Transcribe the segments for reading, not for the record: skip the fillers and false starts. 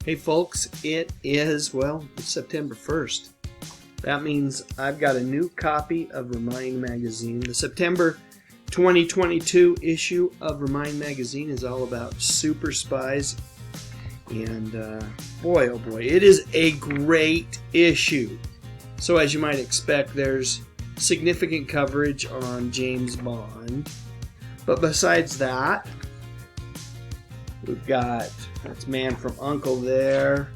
Hey folks, it is, it's September 1st. That means I've got a new copy of ReMIND magazine. The September 2022 issue of ReMIND magazine is all about super spies. And boy, oh boy, it is a great issue. So as you might expect, there's significant coverage on James Bond. But besides that, we've got, that's Man from U.N.C.L.E. there.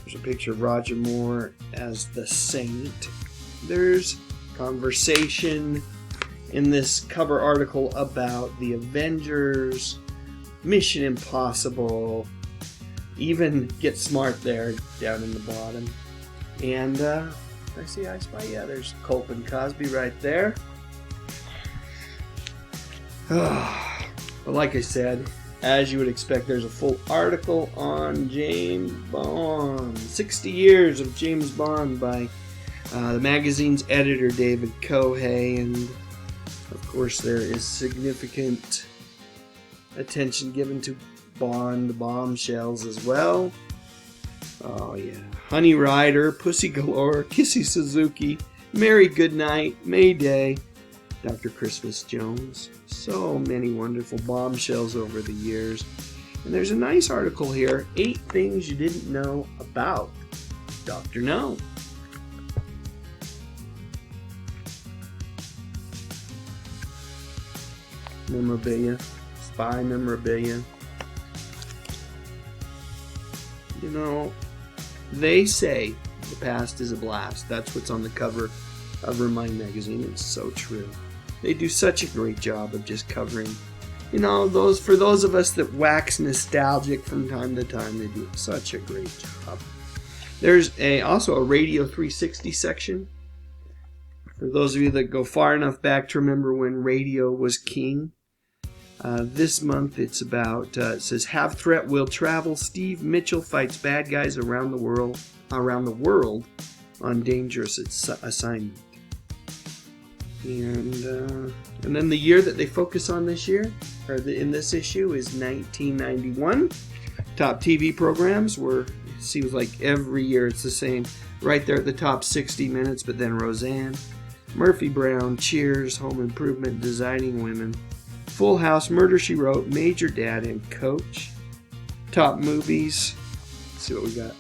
There's a picture of Roger Moore as the Saint. There's conversation in this cover article about the Avengers, Mission Impossible, even Get Smart there down in the bottom. And I see I Spy. Yeah, there's Culp and Cosby right there. But like I said, as you would expect, there's a full article on James Bond. 60 Years of James Bond by the magazine's editor, David Kohei. And, of course, there is significant attention given to Bond bombshells as well. Oh, yeah. Honey Rider, Pussy Galore, Kissy Suzuki, Merry Goodnight, Mayday, Dr. Christmas Jones. So many wonderful bombshells over the years. And there's a nice article here, 8 things you didn't know about Dr. No. Memorabilia, spy memorabilia. You know, they say the past is a blast. That's what's on the cover of ReMIND magazine. It's so true. They do such a great job of just covering, you know, for those of us that wax nostalgic from time to time, they do such a great job. There's also a Radio 360 section. For those of you that go far enough back to remember when radio was king. This month it's about, it says, Have Threat Will Travel. Steve Mitchell fights bad guys around the world on dangerous assignment. And then the year that they focus on this year, in this issue, is 1991. Top TV programs were, it seems like every year it's the same. Right there at the top, 60 Minutes, but then Roseanne, Murphy Brown, Cheers, Home Improvement, Designing Women, Full House, Murder, She Wrote, Major Dad, and Coach. Top movies. Let's see what we got.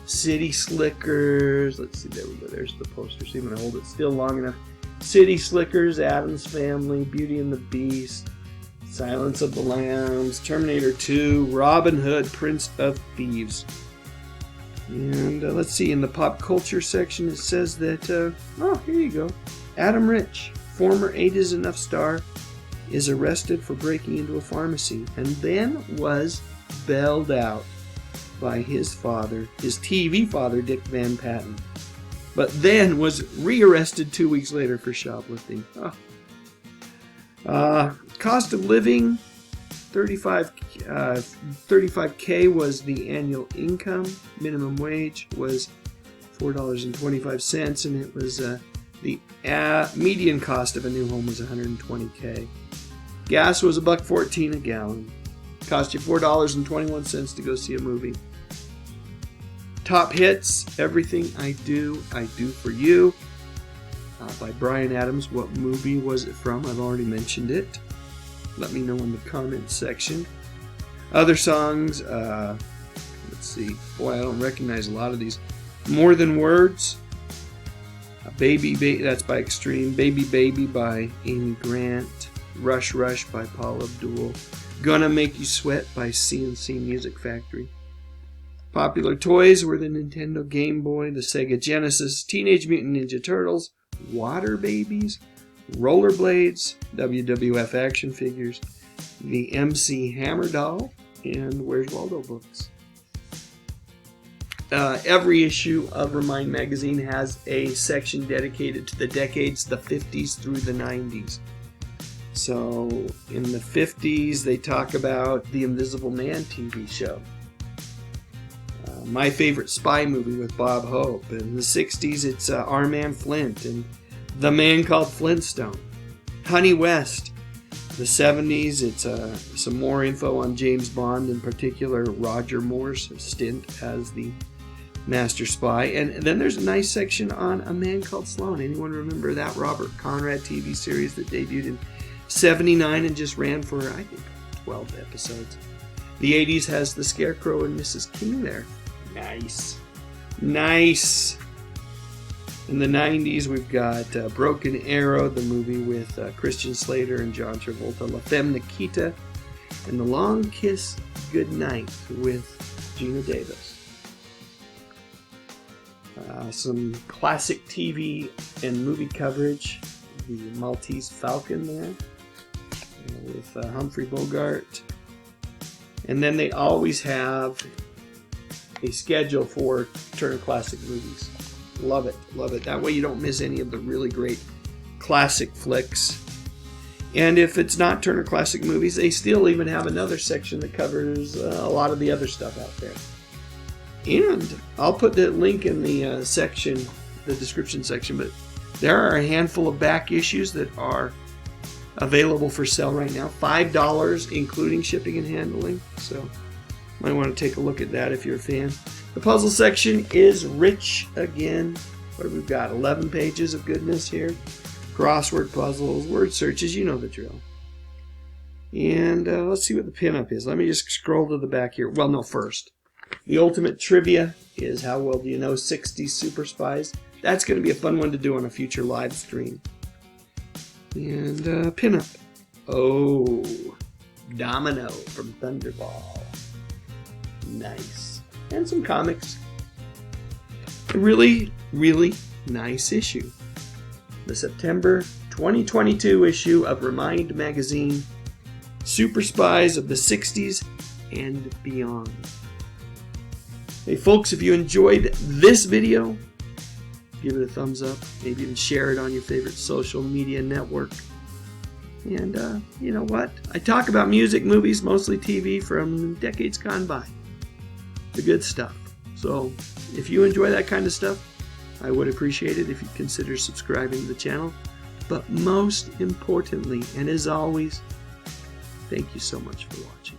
City Slickers. Let's see, there we go. There's the poster. See, I'm going to hold it still long enough. City Slickers, Addams Family, Beauty and the Beast, Silence of the Lambs, Terminator 2, Robin Hood, Prince of Thieves. And let's see, in the pop culture section it says that, here you go. Adam Rich, former 8 is Enough star, is arrested for breaking into a pharmacy and then was bailed out by his father, his TV father, Dick Van Patten. But then was rearrested 2 weeks later for shoplifting. Cost of living, $35K was the annual income. Minimum wage was $4.25, and it was the median cost of a new home was $120K. Gas was $1.14 a gallon. Cost you $4.21 to go see a movie. Top hits, Everything I Do for You, by Bryan Adams. What movie was it from? I've already mentioned it. Let me know in the comments section. Other songs, let's see. Boy, I don't recognize a lot of these. More Than Words, Baby, that's by Extreme. Baby Baby by Amy Grant. Rush Rush by Paula Abdul. Gonna Make You Sweat by CNC Music Factory. Popular toys were the Nintendo Game Boy, the Sega Genesis, Teenage Mutant Ninja Turtles, Water Babies, Rollerblades, WWF action figures, the MC Hammer doll, and Where's Waldo books. Every issue of ReMIND magazine has a section dedicated to the decades, the 50s through the 90s. So in the 50s, they talk about the Invisible Man TV show. My Favorite Spy Movie with Bob Hope. In the 60s, it's Our Man Flint and The Man Called Flintstone. Honey West, the 70s, it's some more info on James Bond, in particular Roger Moore's stint as the Master Spy. And then there's a nice section on A Man Called Sloan. Anyone remember that Robert Conrad TV series that debuted in 79 and just ran for, I think, 12 episodes? The 80s has The Scarecrow and Mrs. King there. Nice. Nice. In the 90s, we've got Broken Arrow, the movie with Christian Slater and John Travolta, La Femme Nikita, and The Long Kiss Goodnight with Gina Davis. Some classic TV and movie coverage. The Maltese Falcon there with Humphrey Bogart. And then they always have a schedule for Turner Classic Movies. Love it, love it. That way you don't miss any of the really great classic flicks. And if it's not Turner Classic Movies, they still even have another section that covers a lot of the other stuff out there. And I'll put the link in the section, the description section, but there are a handful of back issues that are available for sale right now. $5 including shipping and handling. So might want to take a look at that if you're a fan. The puzzle section is rich again. What have we got? 11 pages of goodness here. Crossword puzzles, word searches, you know the drill. And let's see what the pinup is. Let me just scroll to the back here. Well, no, first. The ultimate trivia is how well do you know 60s Super Spies? That's going to be a fun one to do on a future live stream. And pinup. Oh, Domino from Thunderball. Nice. And some comics. A really, really nice issue. The September 2022 issue of ReMIND magazine. Super Spies of the 60s and beyond. Hey folks, if you enjoyed this video, give it a thumbs up. Maybe even share it on your favorite social media network. And you know what? I talk about music, movies, mostly TV from decades gone by. The good stuff. So if you enjoy that kind of stuff, I would appreciate it if you consider subscribing to the channel. But most importantly, and as always, thank you so much for watching.